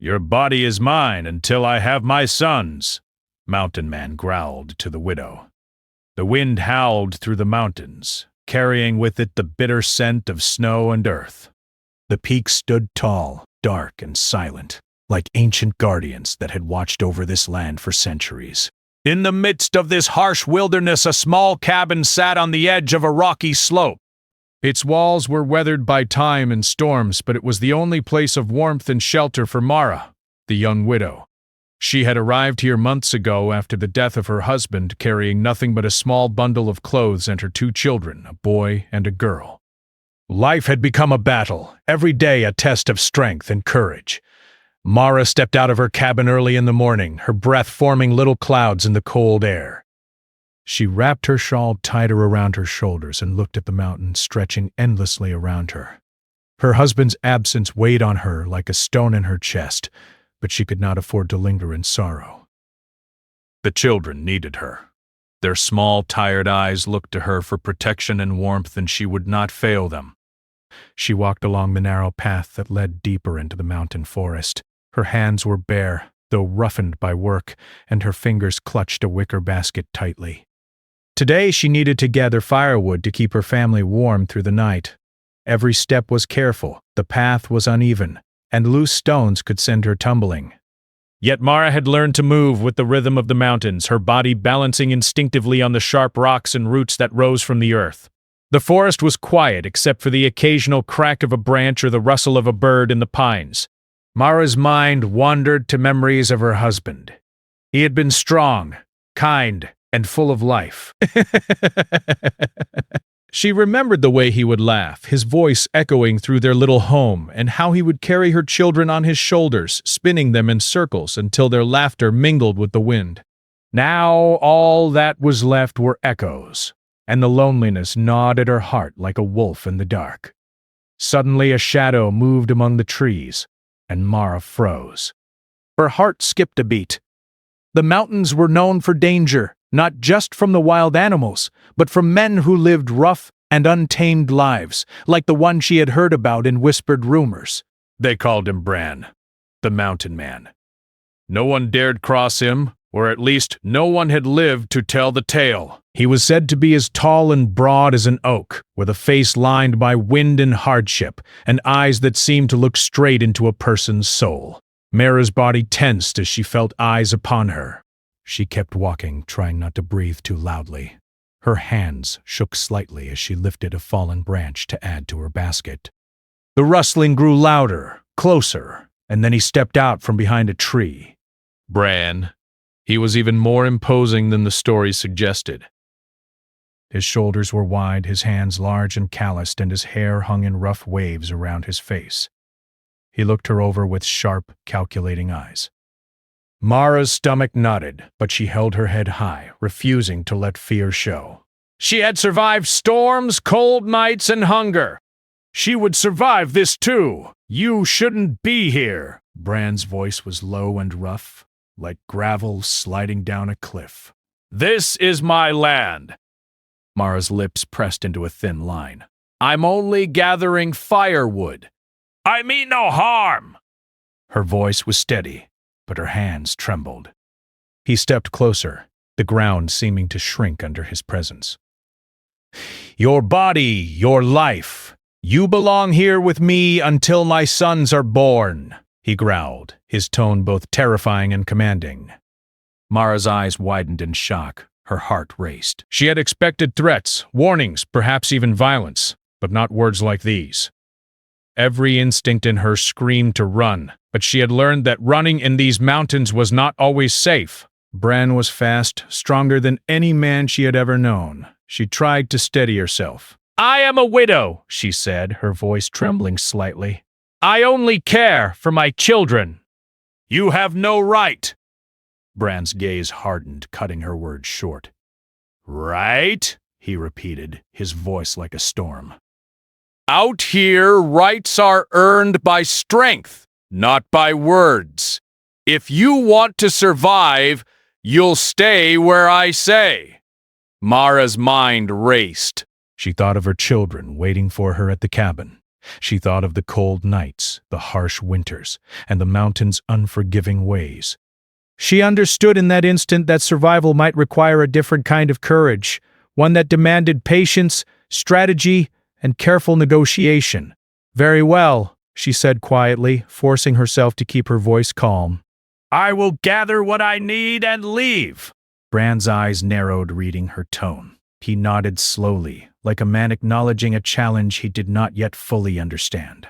Your body is mine until I have my sons, Mountain Man growled to the widow. The wind howled through the mountains, carrying with it the bitter scent of snow and earth. The peaks stood tall, dark, and silent, like ancient guardians that had watched over this land for centuries. In the midst of this harsh wilderness, a small cabin sat on the edge of a rocky slope. Its walls were weathered by time and storms, but it was the only place of warmth and shelter for Mara, the young widow. She had arrived here months ago after the death of her husband, carrying nothing but a small bundle of clothes and her 2 children, a boy and a girl. Life had become a battle, every day a test of strength and courage. Mara stepped out of her cabin early in the morning, her breath forming little clouds in the cold air. She wrapped her shawl tighter around her shoulders and looked at the mountain stretching endlessly around her. Her husband's absence weighed on her like a stone in her chest, but she could not afford to linger in sorrow. The children needed her. Their small, tired eyes looked to her for protection and warmth, and she would not fail them. She walked along the narrow path that led deeper into the mountain forest. Her hands were bare, though roughened by work, and her fingers clutched a wicker basket tightly. Today she needed to gather firewood to keep her family warm through the night. Every step was careful, the path was uneven, and loose stones could send her tumbling. Yet Mara had learned to move with the rhythm of the mountains, her body balancing instinctively on the sharp rocks and roots that rose from the earth. The forest was quiet except for the occasional crack of a branch or the rustle of a bird in the pines. Mara's mind wandered to memories of her husband. He had been strong, kind, and full of life. She remembered the way he would laugh, his voice echoing through their little home, and how he would carry her children on his shoulders, spinning them in circles until their laughter mingled with the wind. Now all that was left were echoes, and the loneliness gnawed at her heart like a wolf in the dark. Suddenly a shadow moved among the trees, and Mara froze. Her heart skipped a beat. The mountains were known for danger, not just from the wild animals, but from men who lived rough and untamed lives, like the one she had heard about in whispered rumors. They called him Bran, the Mountain Man. No one dared cross him, or at least no one had lived to tell the tale. He was said to be as tall and broad as an oak, with a face lined by wind and hardship, and eyes that seemed to look straight into a person's soul. Mara's body tensed as she felt eyes upon her. She kept walking, trying not to breathe too loudly. Her hands shook slightly as she lifted a fallen branch to add to her basket. The rustling grew louder, closer, and then he stepped out from behind a tree. Bran. He was even more imposing than the story suggested. His shoulders were wide, his hands large and calloused, and his hair hung in rough waves around his face. He looked her over with sharp, calculating eyes. Mara's stomach knotted, but she held her head high, refusing to let fear show. She had survived storms, cold nights, and hunger. She would survive this too. You shouldn't be here. Bran's voice was low and rough, like gravel sliding down a cliff. This is my land. Mara's lips pressed into a thin line. I'm only gathering firewood. I mean no harm. Her voice was steady, but her hands trembled. He stepped closer, the ground seeming to shrink under his presence. Your body, your life. You belong here with me until my sons are born, he growled, his tone both terrifying and commanding. Mara's eyes widened in shock. Her heart raced. She had expected threats, warnings, perhaps even violence, but not words like these. Every instinct in her screamed to run, but she had learned that running in these mountains was not always safe. Bran was fast, stronger than any man she had ever known. She tried to steady herself. I am a widow, she said, her voice trembling slightly. I only care for my children. You have no right. Bran's gaze hardened, cutting her words short. Right? He repeated, his voice like a storm. Out here, rights are earned by strength, not by words. If you want to survive, you'll stay where I say. Mara's mind raced. She thought of her children waiting for her at the cabin. She thought of the cold nights, the harsh winters, and the mountain's unforgiving ways. She understood in that instant that survival might require a different kind of courage, one that demanded patience, strategy, and careful negotiation. "Very well," she said quietly, forcing herself to keep her voice calm. "I will gather what I need and leave." Bran's eyes narrowed, reading her tone. He nodded slowly, like a man acknowledging a challenge he did not yet fully understand.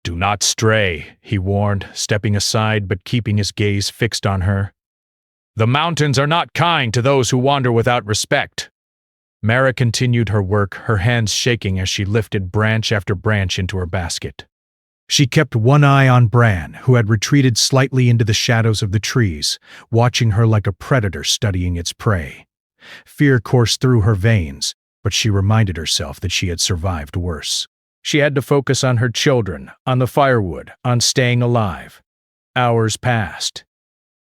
"Do not stray," he warned, stepping aside but keeping his gaze fixed on her. "The mountains are not kind to those who wander without respect." Mara continued her work, her hands shaking as she lifted branch after branch into her basket. She kept one eye on Bran, who had retreated slightly into the shadows of the trees, watching her like a predator studying its prey. Fear coursed through her veins, but she reminded herself that she had survived worse. She had to focus on her children, on the firewood, on staying alive. Hours passed.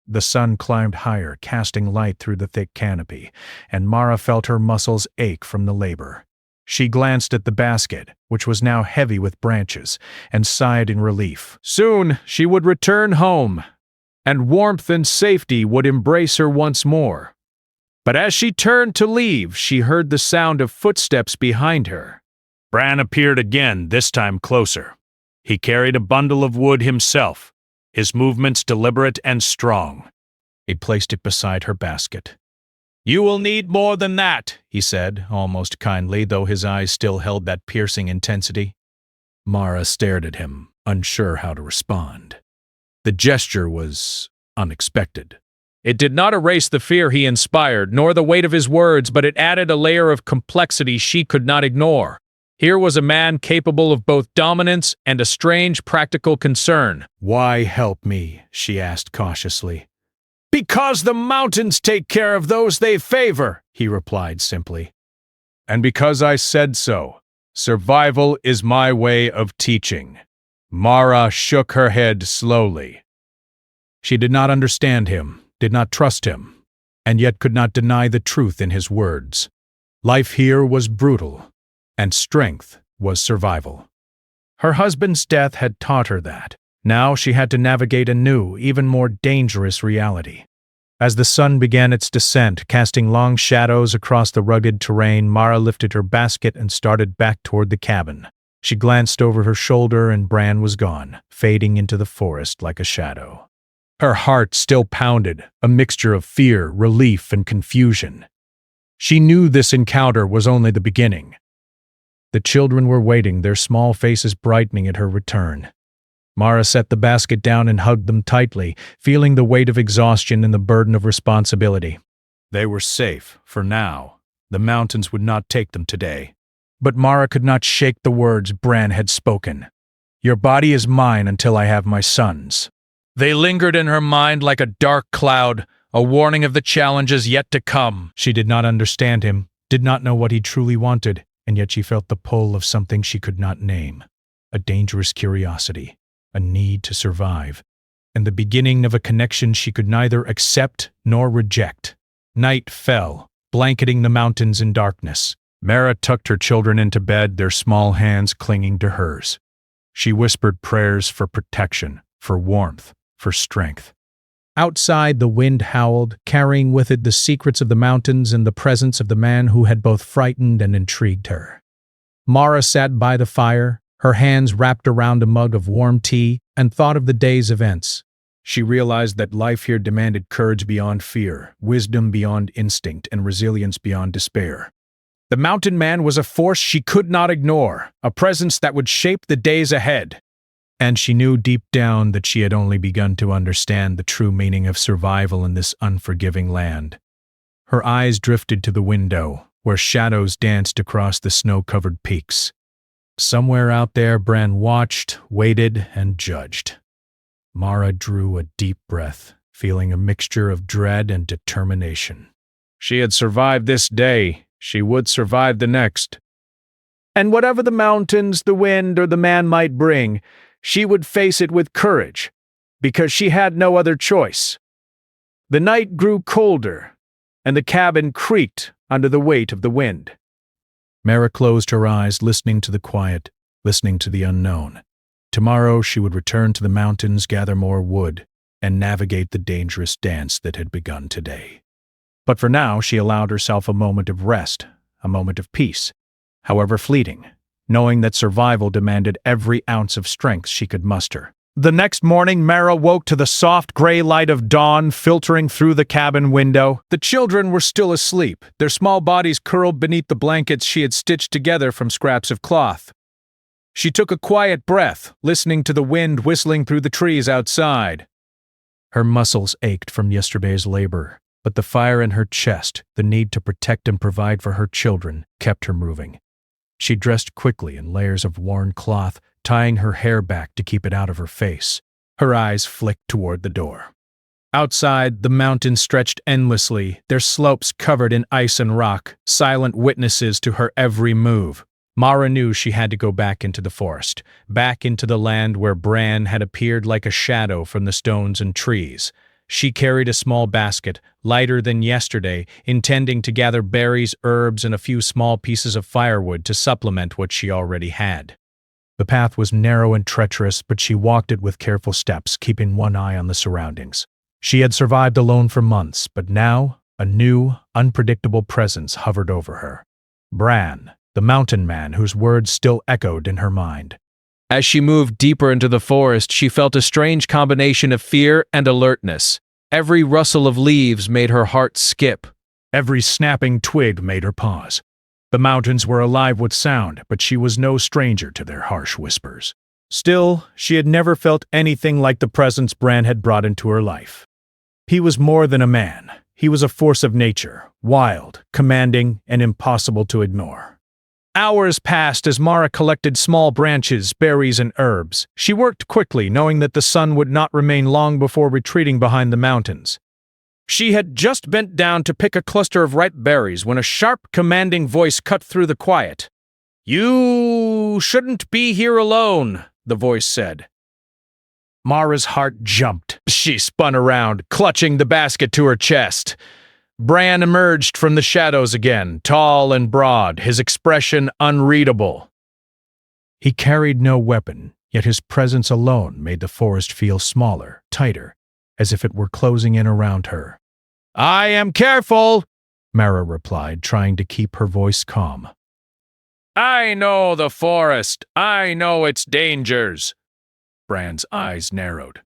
The sun climbed higher, casting light through the thick canopy, and Mara felt her muscles ache from the labor. She glanced at the basket, which was now heavy with branches, and sighed in relief. Soon she would return home, and warmth and safety would embrace her once more. But as she turned to leave, she heard the sound of footsteps behind her. Bran appeared again, this time closer. He carried a bundle of wood himself, his movements deliberate and strong. He placed it beside her basket. "You will need more than that," he said, almost kindly, though his eyes still held that piercing intensity. Mara stared at him, unsure how to respond. The gesture was unexpected. It did not erase the fear he inspired, nor the weight of his words, but it added a layer of complexity she could not ignore. Here was a man capable of both dominance and a strange practical concern. "Why help me?" she asked cautiously. "Because the mountains take care of those they favor," he replied simply. "And because I said so. Survival is my way of teaching." Mara shook her head slowly. She did not understand him, did not trust him, and yet could not deny the truth in his words. Life here was brutal, and strength was survival. Her husband's death had taught her that. Now she had to navigate a new, even more dangerous reality. As the sun began its descent, casting long shadows across the rugged terrain, Mara lifted her basket and started back toward the cabin. She glanced over her shoulder and Bran was gone, fading into the forest like a shadow. Her heart still pounded, a mixture of fear, relief, and confusion. She knew this encounter was only the beginning. The children were waiting, their small faces brightening at her return. Mara set the basket down and hugged them tightly, feeling the weight of exhaustion and the burden of responsibility. They were safe, for now. The mountains would not take them today. But Mara could not shake the words Bran had spoken. "Your body is mine until I have my sons." They lingered in her mind like a dark cloud, a warning of the challenges yet to come. She did not understand him, did not know what he truly wanted, and yet she felt the pull of something she could not name. A dangerous curiosity, a need to survive, and the beginning of a connection she could neither accept nor reject. Night fell, blanketing the mountains in darkness. Mara tucked her children into bed, their small hands clinging to hers. She whispered prayers for protection, for warmth, for strength. Outside, the wind howled, carrying with it the secrets of the mountains and the presence of the man who had both frightened and intrigued her. Mara sat by the fire, her hands wrapped around a mug of warm tea, and thought of the day's events. She realized that life here demanded courage beyond fear, wisdom beyond instinct, and resilience beyond despair. The mountain man was a force she could not ignore, a presence that would shape the days ahead. And she knew deep down that she had only begun to understand the true meaning of survival in this unforgiving land. Her eyes drifted to the window, where shadows danced across the snow-covered peaks. Somewhere out there, Bran watched, waited, and judged. Mara drew a deep breath, feeling a mixture of dread and determination. She had survived this day. She would survive the next. And whatever the mountains, the wind, or the man might bring, she would face it with courage, because she had no other choice. The night grew colder, and the cabin creaked under the weight of the wind. Mara closed her eyes, listening to the quiet, listening to the unknown. Tomorrow she would return to the mountains, gather more wood, and navigate the dangerous dance that had begun today. But for now, she allowed herself a moment of rest, a moment of peace, however fleeting, knowing that survival demanded every ounce of strength she could muster. The next morning, Mara woke to the soft gray light of dawn filtering through the cabin window. The children were still asleep, their small bodies curled beneath the blankets she had stitched together from scraps of cloth. She took a quiet breath, listening to the wind whistling through the trees outside. Her muscles ached from yesterday's labor, but the fire in her chest, the need to protect and provide for her children, kept her moving. She dressed quickly in layers of worn cloth, tying her hair back to keep it out of her face. Her eyes flicked toward the door. Outside, the mountains stretched endlessly, their slopes covered in ice and rock, silent witnesses to her every move. Mara knew she had to go back into the forest, back into the land where Bran had appeared like a shadow from the stones and trees. She carried a small basket, lighter than yesterday, intending to gather berries, herbs, and a few small pieces of firewood to supplement what she already had. The path was narrow and treacherous, but she walked it with careful steps, keeping one eye on the surroundings. She had survived alone for months, but now a new, unpredictable presence hovered over her. Bran, the mountain man whose words still echoed in her mind. As she moved deeper into the forest, she felt a strange combination of fear and alertness. Every rustle of leaves made her heart skip. Every snapping twig made her pause. The mountains were alive with sound, but she was no stranger to their harsh whispers. Still, she had never felt anything like the presence Bran had brought into her life. He was more than a man. He was a force of nature, wild, commanding, and impossible to ignore. Hours passed as Mara collected small branches, berries, and herbs. She worked quickly, knowing that the sun would not remain long before retreating behind the mountains. She had just bent down to pick a cluster of ripe berries when a sharp, commanding voice cut through the quiet. "You shouldn't be here alone," the voice said. Mara's heart jumped. She spun around, clutching the basket to her chest. Bran emerged from the shadows again, tall and broad, his expression unreadable. He carried no weapon, yet his presence alone made the forest feel smaller, tighter, as if it were closing in around her. "I am careful," Mara replied, trying to keep her voice calm. "I know the forest. I know its dangers." Bran's eyes narrowed.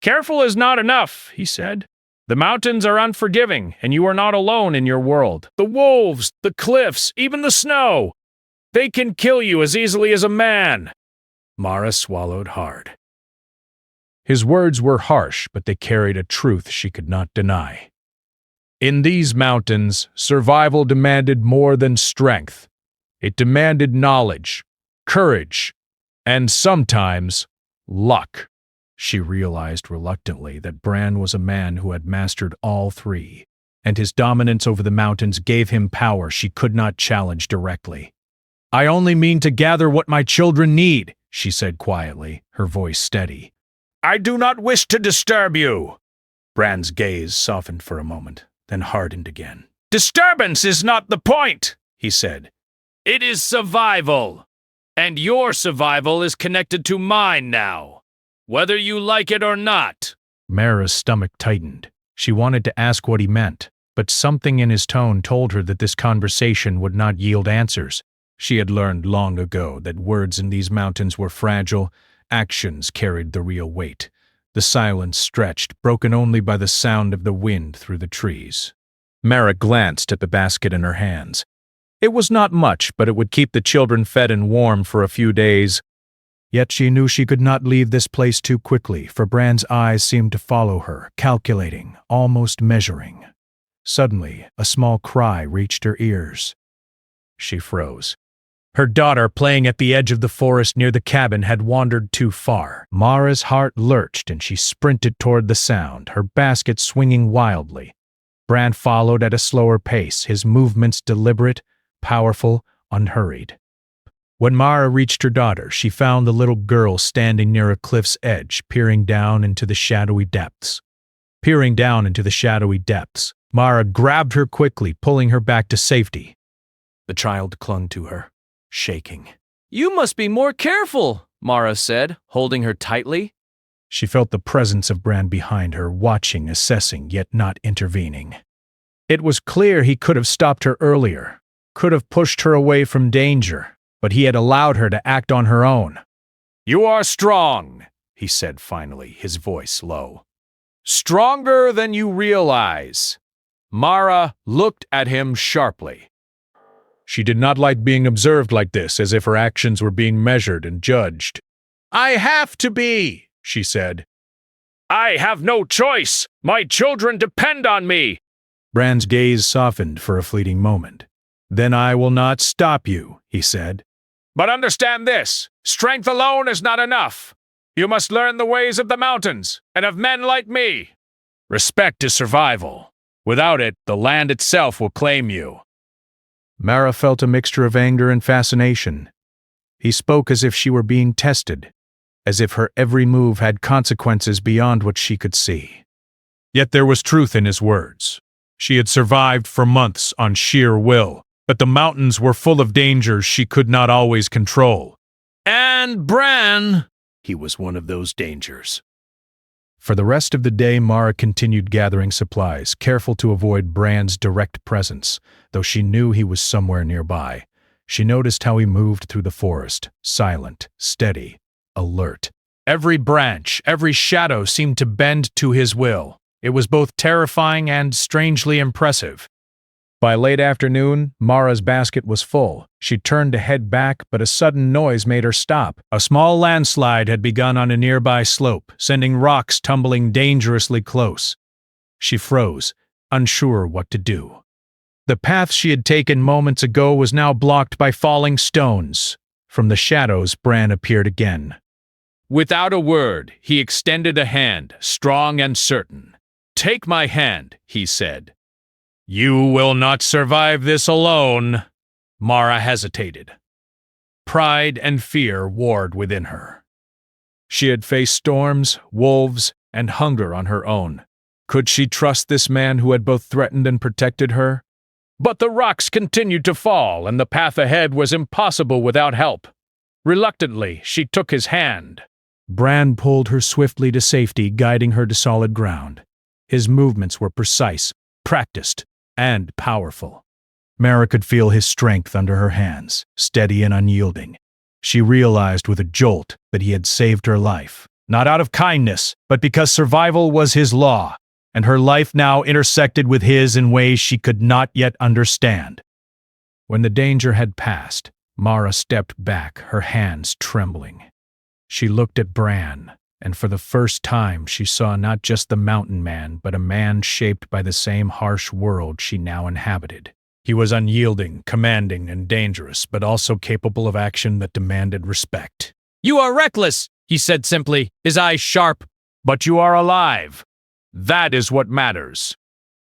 "Careful is not enough," he said. "The mountains are unforgiving, and you are not alone in your world. The wolves, the cliffs, even the snow. They can kill you as easily as a man." Mara swallowed hard. His words were harsh, but they carried a truth she could not deny. In these mountains, survival demanded more than strength. It demanded knowledge, courage, and sometimes luck. She realized reluctantly that Bran was a man who had mastered all three, and his dominance over the mountains gave him power she could not challenge directly. "I only mean to gather what my children need," she said quietly, her voice steady. "I do not wish to disturb you." Bran's gaze softened for a moment, then hardened again. "Disturbance is not the point," he said. "It is survival, and your survival is connected to mine now. Whether you like it or not." Mara's stomach tightened. She wanted to ask what he meant, but something in his tone told her that this conversation would not yield answers. She had learned long ago that words in these mountains were fragile, actions carried the real weight. The silence stretched, broken only by the sound of the wind through the trees. Mara glanced at the basket in her hands. It was not much, but it would keep the children fed and warm for a few days. Yet she knew she could not leave this place too quickly, for Bran's eyes seemed to follow her, calculating, almost measuring. Suddenly, a small cry reached her ears. She froze. Her daughter, playing at the edge of the forest near the cabin, had wandered too far. Mara's heart lurched and she sprinted toward the sound, her basket swinging wildly. Bran followed at a slower pace, his movements deliberate, powerful, unhurried. When Mara reached her daughter, she found the little girl standing near a cliff's edge, peering down into the shadowy depths. Mara grabbed her quickly, pulling her back to safety. The child clung to her, shaking. You must be more careful, Mara said, holding her tightly. She felt the presence of Bran behind her, watching, assessing, yet not intervening. It was clear he could have stopped her earlier, could have pushed her away from danger, but he had allowed her to act on her own. "You are strong," he said finally, his voice low. "Stronger than you realize." Mara looked at him sharply. She did not like being observed like this, as if her actions were being measured and judged. "I have to be," she said. "I have no choice. My children depend on me." Bran's gaze softened for a fleeting moment. "Then I will not stop you," he said. "But understand this. Strength alone is not enough. You must learn the ways of the mountains and of men like me. Respect is survival. Without it, the land itself will claim you." Mara felt a mixture of anger and fascination. He spoke as if she were being tested, as if her every move had consequences beyond what she could see. Yet there was truth in his words. She had survived for months on sheer will, but the mountains were full of dangers she could not always control. And Bran, he was one of those dangers. For the rest of the day, Mara continued gathering supplies, careful to avoid Bran's direct presence, though she knew he was somewhere nearby. She noticed how he moved through the forest, silent, steady, alert. Every branch, every shadow seemed to bend to his will. It was both terrifying and strangely impressive. By late afternoon, Mara's basket was full. She turned to head back, but a sudden noise made her stop. A small landslide had begun on a nearby slope, sending rocks tumbling dangerously close. She froze, unsure what to do. The path she had taken moments ago was now blocked by falling stones. From the shadows, Bran appeared again. Without a word, he extended a hand, strong and certain. "Take my hand," he said. "You will not survive this alone." Mara hesitated. Pride and fear warred within her. She had faced storms, wolves, and hunger on her own. Could she trust this man who had both threatened and protected her? But the rocks continued to fall, and the path ahead was impossible without help. Reluctantly, she took his hand. Bran pulled her swiftly to safety, guiding her to solid ground. His movements were precise, practiced, and powerful. Mara could feel his strength under her hands, steady and unyielding. She realized with a jolt that he had saved her life, not out of kindness, but because survival was his law, and her life now intersected with his in ways she could not yet understand. When the danger had passed, Mara stepped back, her hands trembling. She looked at Bran, and for the first time she saw not just the mountain man, but a man shaped by the same harsh world she now inhabited. He was unyielding, commanding, and dangerous, but also capable of action that demanded respect. "You are reckless," he said simply, his eyes sharp. "But you are alive. That is what matters."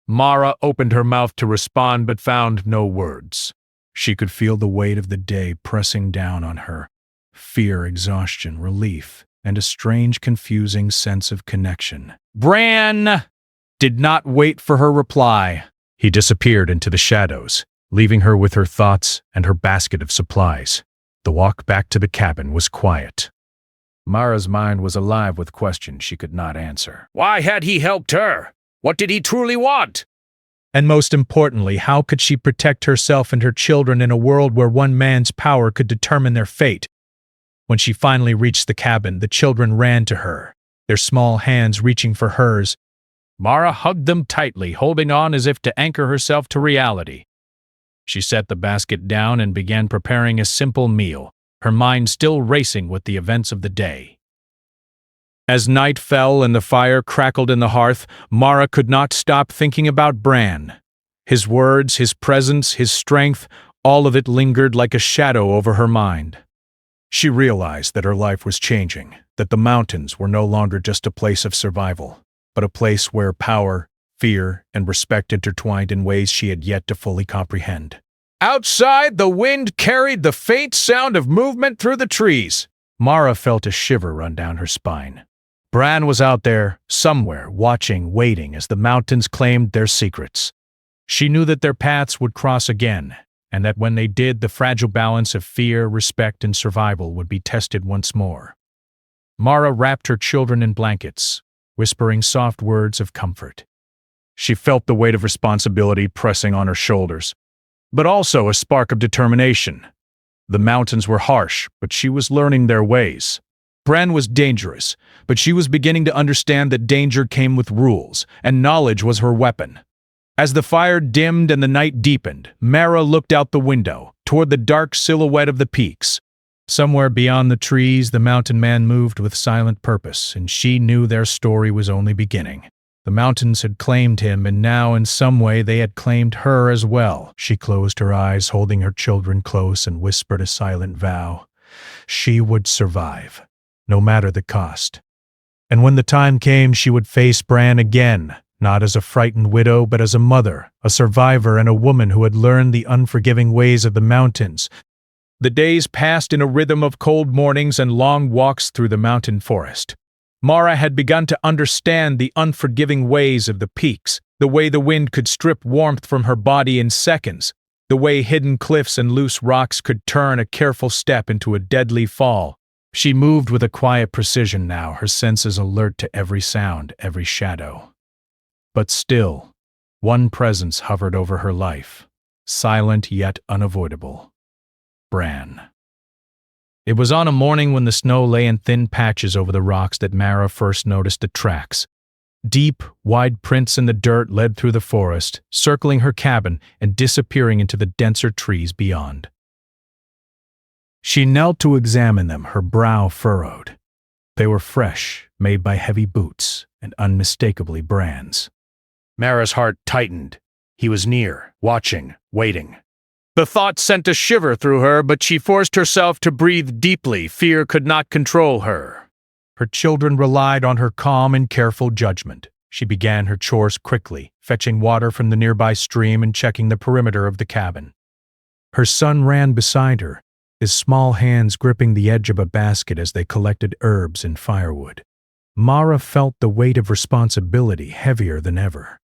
Mara opened her mouth to respond, but found no words. She could feel the weight of the day pressing down on her. Fear, exhaustion, relief, and a strange, confusing sense of connection. Bran did not wait for her reply. He disappeared into the shadows, leaving her with her thoughts and her basket of supplies. The walk back to the cabin was quiet. Mara's mind was alive with questions she could not answer. Why had he helped her? What did he truly want? And most importantly, how could she protect herself and her children in a world where one man's power could determine their fate? When she finally reached the cabin, the children ran to her, their small hands reaching for hers. Mara hugged them tightly, holding on as if to anchor herself to reality. She set the basket down and began preparing a simple meal, her mind still racing with the events of the day. As night fell and the fire crackled in the hearth, Mara could not stop thinking about Bran. His words, his presence, his strength, all of it lingered like a shadow over her mind. She realized that her life was changing, that the mountains were no longer just a place of survival, but a place where power, fear, and respect intertwined in ways she had yet to fully comprehend. Outside, the wind carried the faint sound of movement through the trees. Mara felt a shiver run down her spine. Bran was out there, somewhere, watching, waiting as the mountains claimed their secrets. She knew that their paths would cross again, and that when they did, the fragile balance of fear, respect, and survival would be tested once more. Mara wrapped her children in blankets, whispering soft words of comfort. She felt the weight of responsibility pressing on her shoulders, but also a spark of determination. The mountains were harsh, but she was learning their ways. Bran was dangerous, but she was beginning to understand that danger came with rules, and knowledge was her weapon. As the fire dimmed and the night deepened, Mara looked out the window, toward the dark silhouette of the peaks. Somewhere beyond the trees, the mountain man moved with silent purpose, and she knew their story was only beginning. The mountains had claimed him, and now in some way they had claimed her as well. She closed her eyes, holding her children close, and whispered a silent vow. She would survive, no matter the cost. And when the time came, she would face Bran again, not as a frightened widow, but as a mother, a survivor, and a woman who had learned the unforgiving ways of the mountains. The days passed in a rhythm of cold mornings and long walks through the mountain forest. Mara had begun to understand the unforgiving ways of the peaks, the way the wind could strip warmth from her body in seconds, the way hidden cliffs and loose rocks could turn a careful step into a deadly fall. She moved with a quiet precision now, her senses alert to every sound, every shadow. But still, one presence hovered over her life, silent yet unavoidable. Bran. It was on a morning when the snow lay in thin patches over the rocks that Mara first noticed the tracks. Deep, wide prints in the dirt led through the forest, circling her cabin and disappearing into the denser trees beyond. She knelt to examine them, her brow furrowed. They were fresh, made by heavy boots, and unmistakably Bran's. Mara's heart tightened. He was near, watching, waiting. The thought sent a shiver through her, but she forced herself to breathe deeply. Fear could not control her. Her children relied on her calm and careful judgment. She began her chores quickly, fetching water from the nearby stream and checking the perimeter of the cabin. Her son ran beside her, his small hands gripping the edge of a basket as they collected herbs and firewood. Mara felt the weight of responsibility heavier than ever.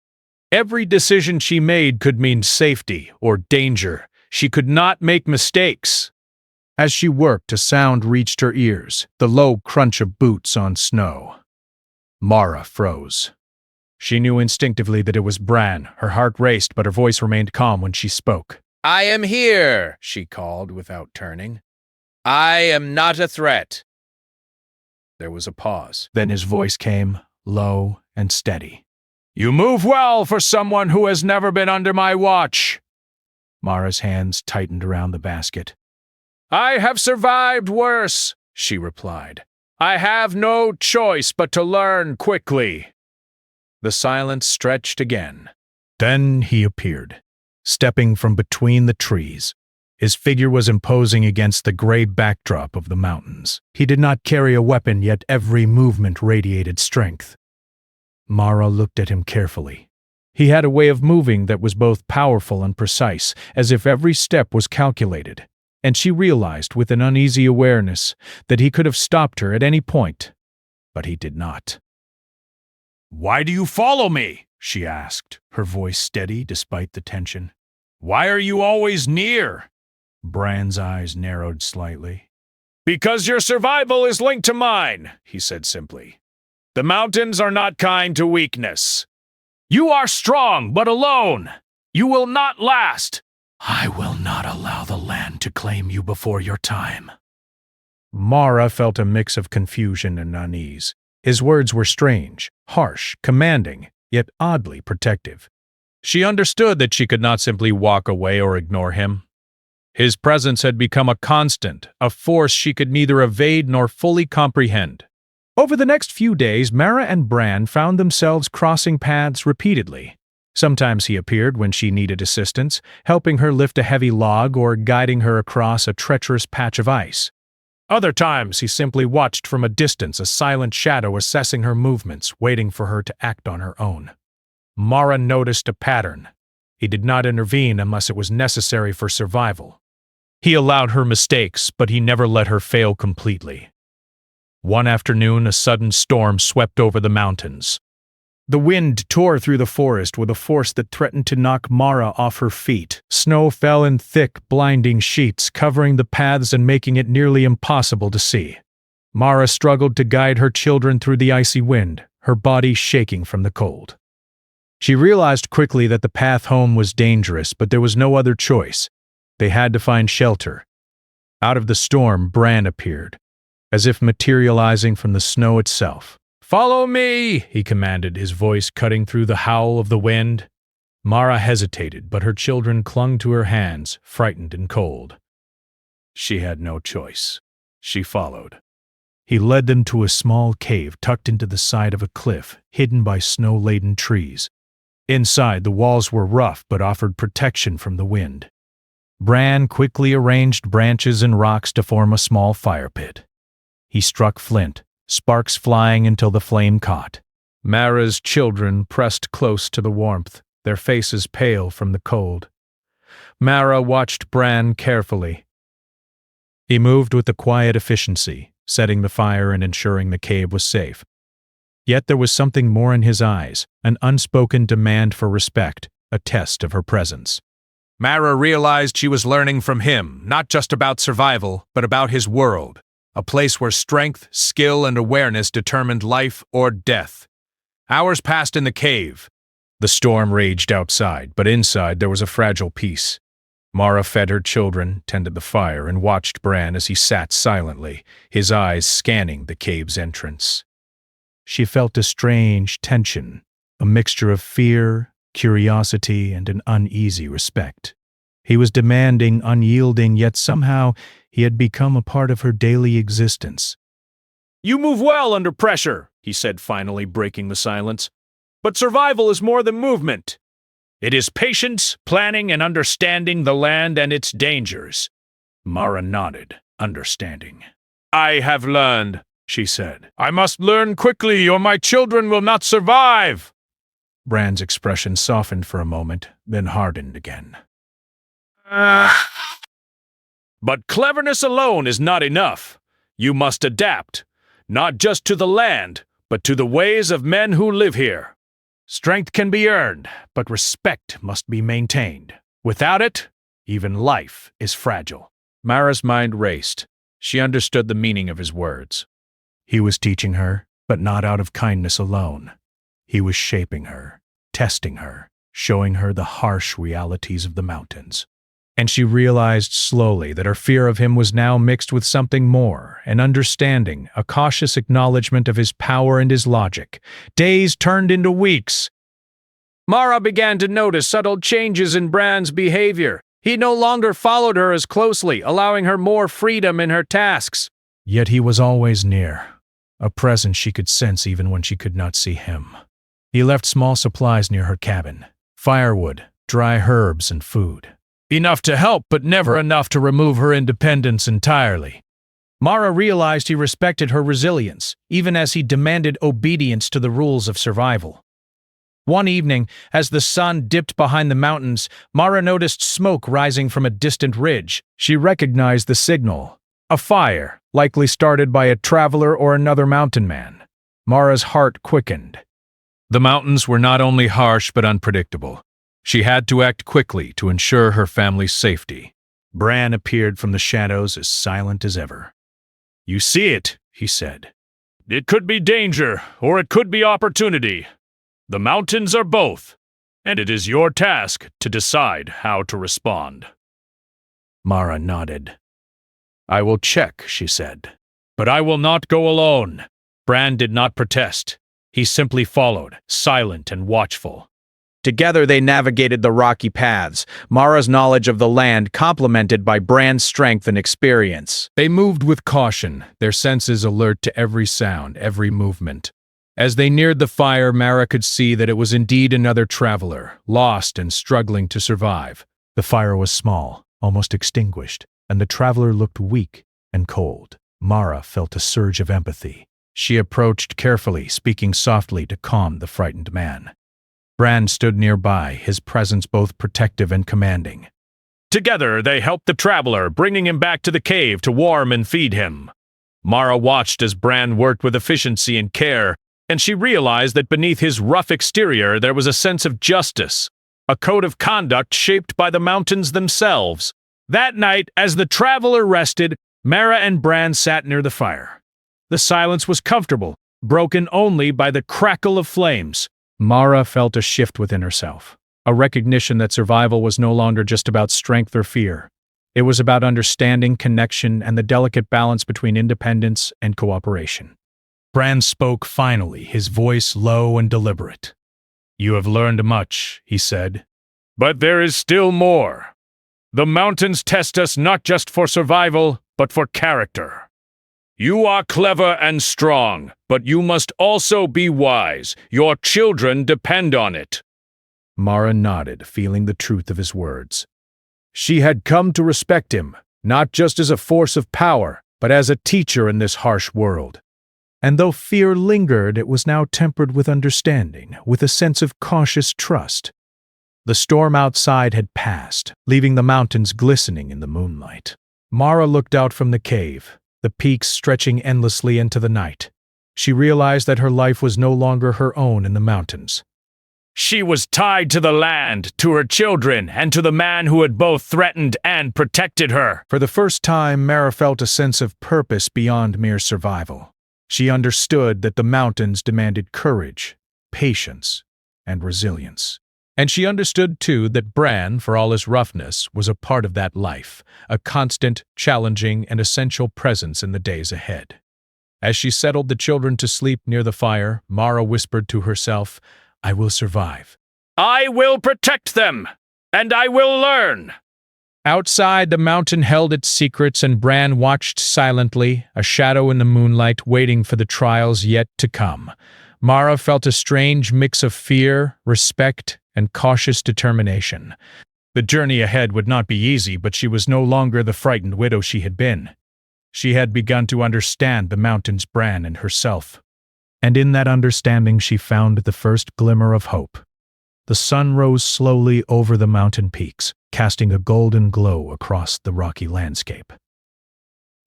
Every decision she made could mean safety or danger. She could not make mistakes. As she worked, a sound reached her ears, the low crunch of boots on snow. Mara froze. She knew instinctively that it was Bran. Her heart raced, but her voice remained calm when she spoke. I am here, she called without turning. I am not a threat. There was a pause. Then his voice came, low and steady. You move well for someone who has never been under my watch. Mara's hands tightened around the basket. I have survived worse, she replied. I have no choice but to learn quickly. The silence stretched again. Then he appeared, stepping from between the trees. His figure was imposing against the gray backdrop of the mountains. He did not carry a weapon, yet every movement radiated strength. Mara looked at him carefully. He had a way of moving that was both powerful and precise, as if every step was calculated, and she realized with an uneasy awareness that he could have stopped her at any point, but he did not. Why do you follow me? She asked, her voice steady despite the tension. Why are you always near? Bran's eyes narrowed slightly. Because your survival is linked to mine, he said simply. The mountains are not kind to weakness. You are strong, but alone. You will not last. I will not allow the land to claim you before your time. Mara felt a mix of confusion and unease. His words were strange, harsh, commanding, yet oddly protective. She understood that she could not simply walk away or ignore him. His presence had become a constant, a force she could neither evade nor fully comprehend. Over the next few days, Mara and Bran found themselves crossing paths repeatedly. Sometimes he appeared when she needed assistance, helping her lift a heavy log or guiding her across a treacherous patch of ice. Other times he simply watched from a distance, a silent shadow assessing her movements, waiting for her to act on her own. Mara noticed a pattern. He did not intervene unless it was necessary for survival. He allowed her mistakes, but he never let her fail completely. One afternoon, a sudden storm swept over the mountains. The wind tore through the forest with a force that threatened to knock Mara off her feet. Snow fell in thick, blinding sheets, covering the paths and making it nearly impossible to see. Mara struggled to guide her children through the icy wind, her body shaking from the cold. She realized quickly that the path home was dangerous, but there was no other choice. They had to find shelter. Out of the storm, Bran appeared, as if materializing from the snow itself. "Follow me," he commanded, his voice cutting through the howl of the wind. Mara hesitated, but her children clung to her hands, frightened and cold. She had no choice. She followed. He led them to a small cave tucked into the side of a cliff, hidden by snow-laden trees. Inside, the walls were rough but offered protection from the wind. Bran quickly arranged branches and rocks to form a small fire pit. He struck flint, sparks flying until the flame caught. Mara's children pressed close to the warmth, their faces pale from the cold. Mara watched Bran carefully. He moved with a quiet efficiency, setting the fire and ensuring the cave was safe. Yet there was something more in his eyes, an unspoken demand for respect, a test of her presence. Mara realized she was learning from him, not just about survival, but about his world, a place where strength, skill, and awareness determined life or death. Hours passed in the cave. The storm raged outside, but inside there was a fragile peace. Mara fed her children, tended the fire, and watched Bran as he sat silently, his eyes scanning the cave's entrance. She felt a strange tension, a mixture of fear, curiosity, and an uneasy respect. He was demanding, unyielding, yet somehow he had become a part of her daily existence. "You move well under pressure," he said, finally breaking the silence. "But survival is more than movement. It is patience, planning, and understanding the land and its dangers." Mara nodded, understanding. "I have learned," she said. "I must learn quickly or my children will not survive." Bran's expression softened for a moment, then hardened again. "But cleverness alone is not enough. You must adapt, not just to the land, but to the ways of men who live here. Strength can be earned, but respect must be maintained. Without it, even life is fragile." Mara's mind raced. She understood the meaning of his words. He was teaching her, but not out of kindness alone. He was shaping her, testing her, showing her the harsh realities of the mountains. And she realized slowly that her fear of him was now mixed with something more, an understanding, a cautious acknowledgement of his power and his logic. Days turned into weeks. Mara began to notice subtle changes in Bran's behavior. He no longer followed her as closely, allowing her more freedom in her tasks. Yet he was always near, a presence she could sense even when she could not see him. He left small supplies near her cabin, firewood, dry herbs, and food. Enough to help, but never enough to remove her independence entirely. Mara realized he respected her resilience, even as he demanded obedience to the rules of survival. One evening, as the sun dipped behind the mountains, Mara noticed smoke rising from a distant ridge. She recognized the signal, a fire, likely started by a traveler or another mountain man. Mara's heart quickened. The mountains were not only harsh but unpredictable. She had to act quickly to ensure her family's safety. Bran appeared from the shadows as silent as ever. "You see it," he said. "It could be danger, or it could be opportunity. The mountains are both, and it is your task to decide how to respond." Mara nodded. "I will check," she said. "But I will not go alone." Bran did not protest. He simply followed, silent and watchful. Together they navigated the rocky paths, Mara's knowledge of the land complemented by Bran's strength and experience. They moved with caution, their senses alert to every sound, every movement. As they neared the fire, Mara could see that it was indeed another traveler, lost and struggling to survive. The fire was small, almost extinguished, and the traveler looked weak and cold. Mara felt a surge of empathy. She approached carefully, speaking softly to calm the frightened man. Bran stood nearby, his presence both protective and commanding. Together, they helped the traveler, bringing him back to the cave to warm and feed him. Mara watched as Bran worked with efficiency and care, and she realized that beneath his rough exterior there was a sense of justice, a code of conduct shaped by the mountains themselves. That night, as the traveler rested, Mara and Bran sat near the fire. The silence was comfortable, broken only by the crackle of flames. Mara felt a shift within herself, a recognition that survival was no longer just about strength or fear. It was about understanding, connection, and the delicate balance between independence and cooperation. Bran spoke finally, his voice low and deliberate. "You have learned much," he said. "But there is still more. The mountains test us not just for survival, but for character. You are clever and strong, but you must also be wise. Your children depend on it." Mara nodded, feeling the truth of his words. She had come to respect him, not just as a force of power, but as a teacher in this harsh world. And though fear lingered, it was now tempered with understanding, with a sense of cautious trust. The storm outside had passed, leaving the mountains glistening in the moonlight. Mara looked out from the cave, the peaks stretching endlessly into the night. She realized that her life was no longer her own in the mountains. She was tied to the land, to her children, and to the man who had both threatened and protected her. For the first time, Mara felt a sense of purpose beyond mere survival. She understood that the mountains demanded courage, patience, and resilience. And she understood, too, that Bran, for all his roughness, was a part of that life, a constant, challenging, and essential presence in the days ahead. As she settled the children to sleep near the fire, Mara whispered to herself, "I will survive. I will protect them, and I will learn." Outside, the mountain held its secrets, and Bran watched silently, a shadow in the moonlight, waiting for the trials yet to come. Mara felt a strange mix of fear, respect, and cautious determination. The journey ahead would not be easy, but she was no longer the frightened widow she had been. She had begun to understand the mountain's Bran and herself. And in that understanding she found the first glimmer of hope. The sun rose slowly over the mountain peaks, casting a golden glow across the rocky landscape.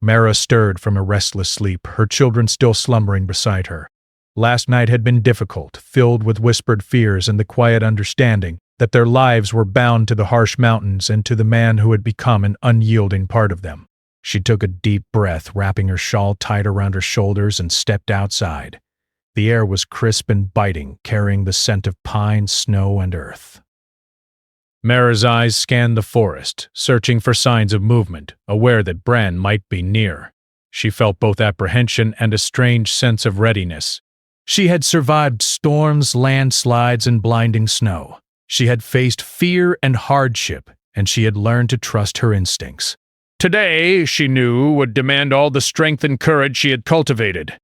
Mara stirred from a restless sleep, her children still slumbering beside her. Last night had been difficult, filled with whispered fears and the quiet understanding that their lives were bound to the harsh mountains and to the man who had become an unyielding part of them. She took a deep breath, wrapping her shawl tight around her shoulders, and stepped outside. The air was crisp and biting, carrying the scent of pine, snow, and earth. Mara's eyes scanned the forest, searching for signs of movement, aware that Bran might be near. She felt both apprehension and a strange sense of readiness. She had survived storms, landslides, and blinding snow. She had faced fear and hardship, and she had learned to trust her instincts. Today, she knew, would demand all the strength and courage she had cultivated.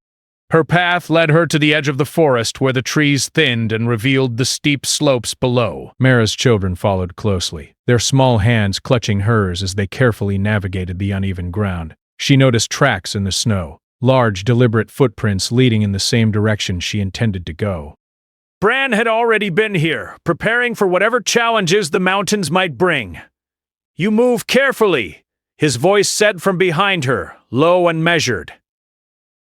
Her path led her to the edge of the forest, where the trees thinned and revealed the steep slopes below. Mara's children followed closely, their small hands clutching hers as they carefully navigated the uneven ground. She noticed tracks in the snow, large, deliberate footprints leading in the same direction she intended to go. Bran had already been here, preparing for whatever challenges the mountains might bring. "You move carefully," his voice said from behind her, low and measured.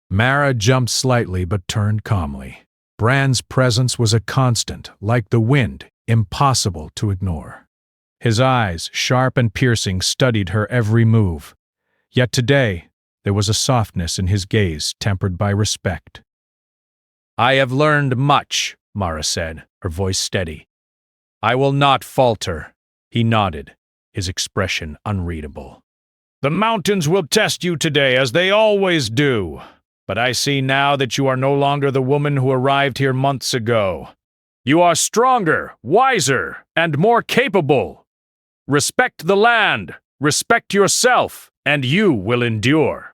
Mara jumped slightly but turned calmly. Bran's presence was a constant, like the wind, impossible to ignore. His eyes, sharp and piercing, studied her every move. Yet today, there was a softness in his gaze tempered by respect. "I have learned much," Mara said, her voice steady. "I will not falter." He nodded, his expression unreadable. "The mountains will test you today, as they always do. But I see now that you are no longer the woman who arrived here months ago. You are stronger, wiser, and more capable. Respect the land, respect yourself, and you will endure."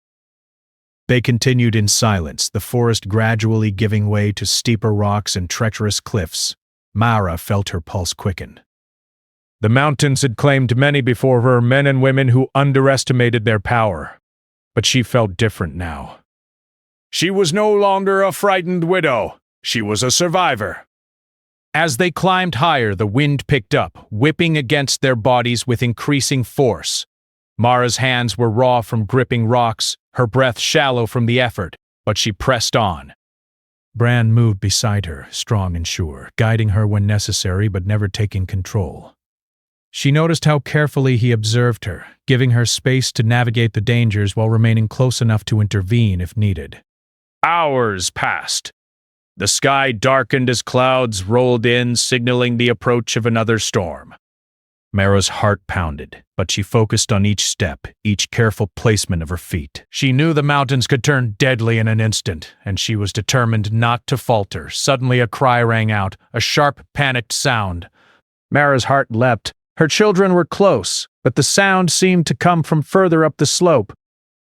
They continued in silence, the forest gradually giving way to steeper rocks and treacherous cliffs. Mara felt her pulse quicken. The mountains had claimed many before her, men and women who underestimated their power. But she felt different now. She was no longer a frightened widow. She was a survivor. As they climbed higher, the wind picked up, whipping against their bodies with increasing force. Mara's hands were raw from gripping rocks, her breath shallow from the effort, but she pressed on. Bran moved beside her, strong and sure, guiding her when necessary but never taking control. She noticed how carefully he observed her, giving her space to navigate the dangers while remaining close enough to intervene if needed. Hours passed. The sky darkened as clouds rolled in, signaling the approach of another storm. Mara's heart pounded, but she focused on each step, each careful placement of her feet. She knew the mountains could turn deadly in an instant, and she was determined not to falter. Suddenly a cry rang out, a sharp, panicked sound. Mara's heart leapt. Her children were close, but the sound seemed to come from further up the slope.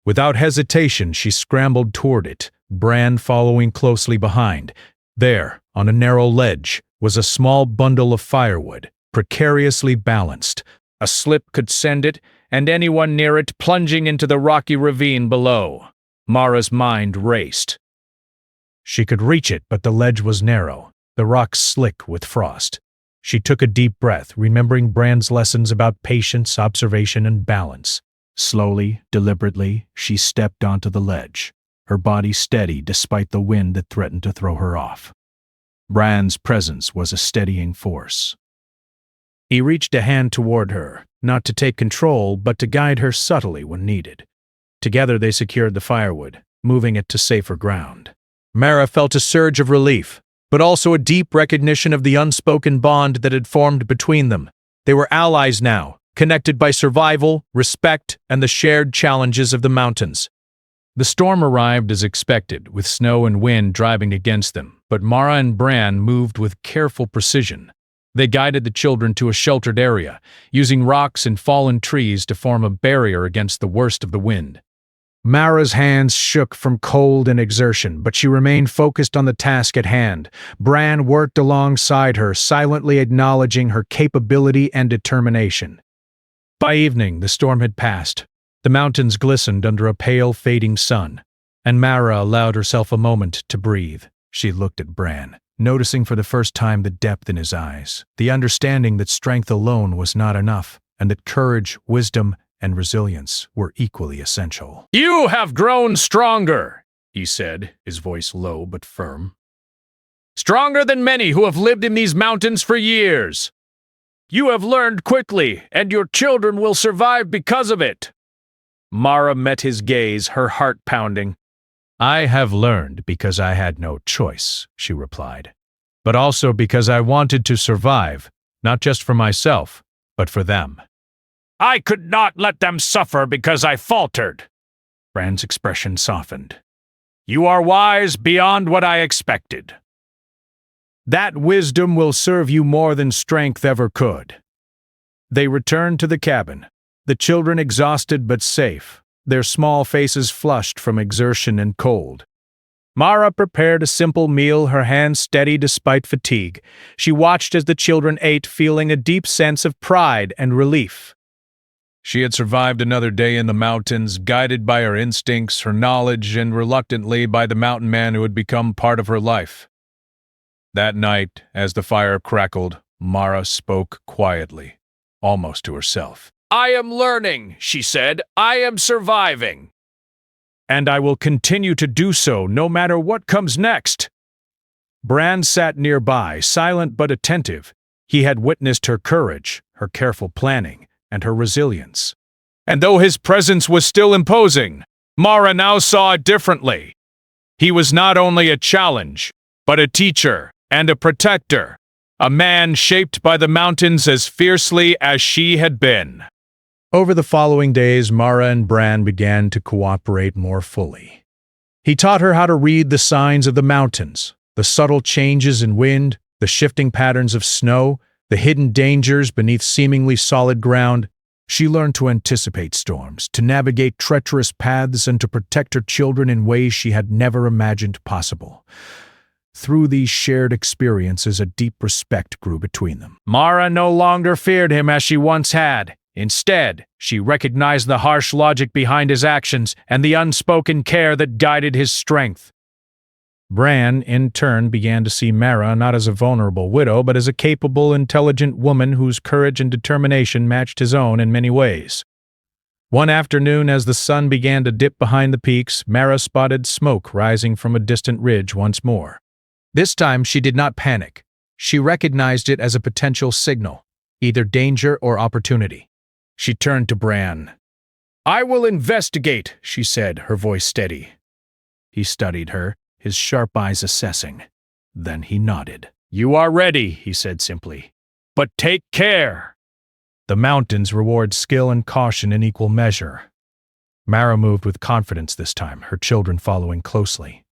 Without hesitation, she scrambled toward it, Bran following closely behind. There, on a narrow ledge, was a small bundle of firewood, precariously balanced. A slip could send it, and anyone near it plunging into the rocky ravine below. Mara's mind raced. She could reach it, but the ledge was narrow, the rocks slick with frost. She took a deep breath, remembering Bran's lessons about patience, observation, and balance. Slowly, deliberately, she stepped onto the ledge, her body steady despite the wind that threatened to throw her off. Bran's presence was a steadying force. He reached a hand toward her, not to take control, but to guide her subtly when needed. Together they secured the firewood, moving it to safer ground. Mara felt a surge of relief, but also a deep recognition of the unspoken bond that had formed between them. They were allies now, connected by survival, respect, and the shared challenges of the mountains. The storm arrived as expected, with snow and wind driving against them, but Mara and Bran moved with careful precision. They guided the children to a sheltered area, using rocks and fallen trees to form a barrier against the worst of the wind. Mara's hands shook from cold and exertion, but she remained focused on the task at hand. Bran worked alongside her, silently acknowledging her capability and determination. By evening, the storm had passed. The mountains glistened under a pale, fading sun, and Mara allowed herself a moment to breathe. She looked at Bran, noticing for the first time the depth in his eyes, the understanding that strength alone was not enough, and that courage, wisdom, and resilience were equally essential. "You have grown stronger," he said, his voice low but firm. "Stronger than many who have lived in these mountains for years. You have learned quickly, and your children will survive because of it." Mara met his gaze, her heart pounding. "I have learned because I had no choice," she replied, "but also because I wanted to survive, not just for myself, but for them." "I could not let them suffer because I faltered." Bran's expression softened. "You are wise beyond what I expected." "That wisdom will serve you more than strength ever could." They returned to the cabin, the children exhausted but safe, their small faces flushed from exertion and cold. Mara prepared a simple meal, her hands steady despite fatigue. She watched as the children ate, feeling a deep sense of pride and relief. She had survived another day in the mountains, guided by her instincts, her knowledge, and reluctantly by the mountain man who had become part of her life. That night, as the fire crackled, Mara spoke quietly, almost to herself. "I am learning," she said. "I am surviving. And I will continue to do so, no matter what comes next." Bran sat nearby, silent but attentive. He had witnessed her courage, her careful planning, and her resilience. And though his presence was still imposing, Mara now saw it differently. He was not only a challenge, but a teacher and a protector, a man shaped by the mountains as fiercely as she had been. Over the following days, Mara and Bran began to cooperate more fully. He taught her how to read the signs of the mountains, the subtle changes in wind, the shifting patterns of snow, the hidden dangers beneath seemingly solid ground. She learned to anticipate storms, to navigate treacherous paths, and to protect her children in ways she had never imagined possible. Through these shared experiences, a deep respect grew between them. Mara no longer feared him as she once had. Instead, she recognized the harsh logic behind his actions and the unspoken care that guided his strength. Bran, in turn, began to see Mara not as a vulnerable widow, but as a capable, intelligent woman whose courage and determination matched his own in many ways. One afternoon, as the sun began to dip behind the peaks, Mara spotted smoke rising from a distant ridge once more. This time she did not panic. She recognized it as a potential signal, either danger or opportunity. She turned to Bran. "I will investigate," she said, her voice steady. He studied her, his sharp eyes assessing. Then he nodded. "You are ready," he said simply. "But take care." The mountains reward skill and caution in equal measure. Mara moved with confidence this time, her children following closely.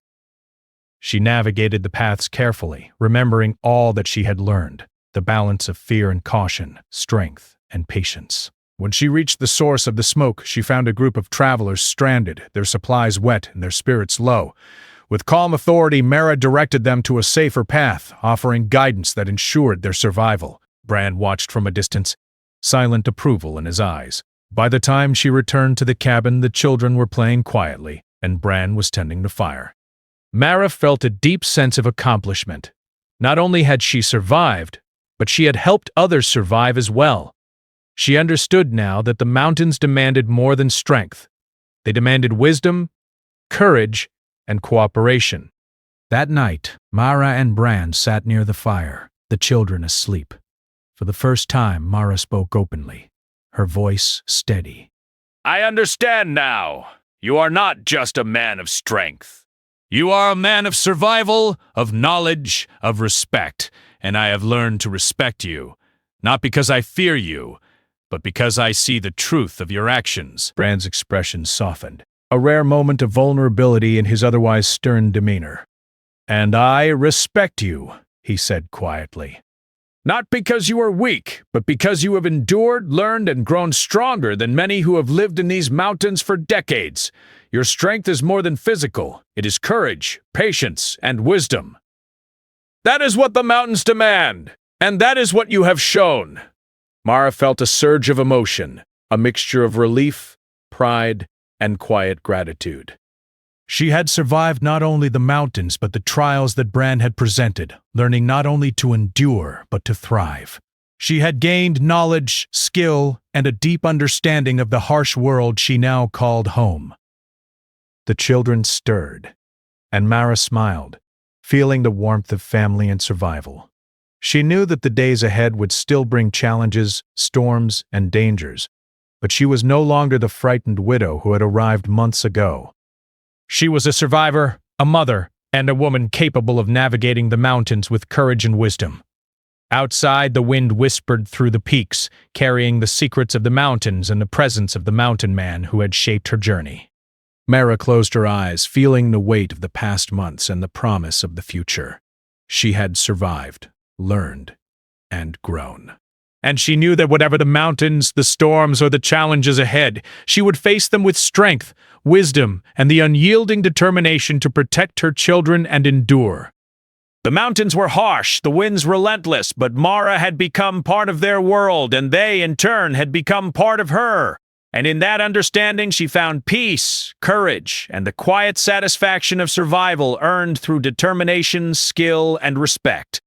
She navigated the paths carefully, remembering all that she had learned, the balance of fear and caution, strength and patience. When she reached the source of the smoke, she found a group of travelers stranded, their supplies wet and their spirits low. With calm authority, Mara directed them to a safer path, offering guidance that ensured their survival. Bran watched from a distance, silent approval in his eyes. By the time she returned to the cabin, the children were playing quietly, and Bran was tending the fire. Mara felt a deep sense of accomplishment. Not only had she survived, but she had helped others survive as well. She understood now that the mountains demanded more than strength. They demanded wisdom, courage, and cooperation. That night, Mara and Bran sat near the fire, the children asleep. For the first time, Mara spoke openly, her voice steady. "I understand now. You are not just a man of strength. You are a man of survival, of knowledge, of respect, and I have learned to respect you, not because I fear you, but because I see the truth of your actions." Bran's expression softened, a rare moment of vulnerability in his otherwise stern demeanor. "And I respect you," he said quietly. "Not because you are weak, but because you have endured, learned, and grown stronger than many who have lived in these mountains for decades. Your strength is more than physical. It is courage, patience, and wisdom. That is what the mountains demand, and that is what you have shown." Mara felt a surge of emotion, a mixture of relief, pride, and quiet gratitude. She had survived not only the mountains but the trials that Bran had presented, learning not only to endure but to thrive. She had gained knowledge, skill, and a deep understanding of the harsh world she now called home. The children stirred, and Mara smiled, feeling the warmth of family and survival. She knew that the days ahead would still bring challenges, storms, and dangers, but she was no longer the frightened widow who had arrived months ago. She was a survivor, a mother, and a woman capable of navigating the mountains with courage and wisdom. Outside, the wind whispered through the peaks, carrying the secrets of the mountains and the presence of the mountain man who had shaped her journey. Mara closed her eyes, feeling the weight of the past months and the promise of the future. She had survived, learned, and grown. And she knew that whatever the mountains, the storms, or the challenges ahead, she would face them with strength, wisdom, and the unyielding determination to protect her children and endure. The mountains were harsh, the winds relentless, but Mara had become part of their world, and they, in turn, had become part of her. And in that understanding, she found peace, courage, and the quiet satisfaction of survival earned through determination, skill, and respect.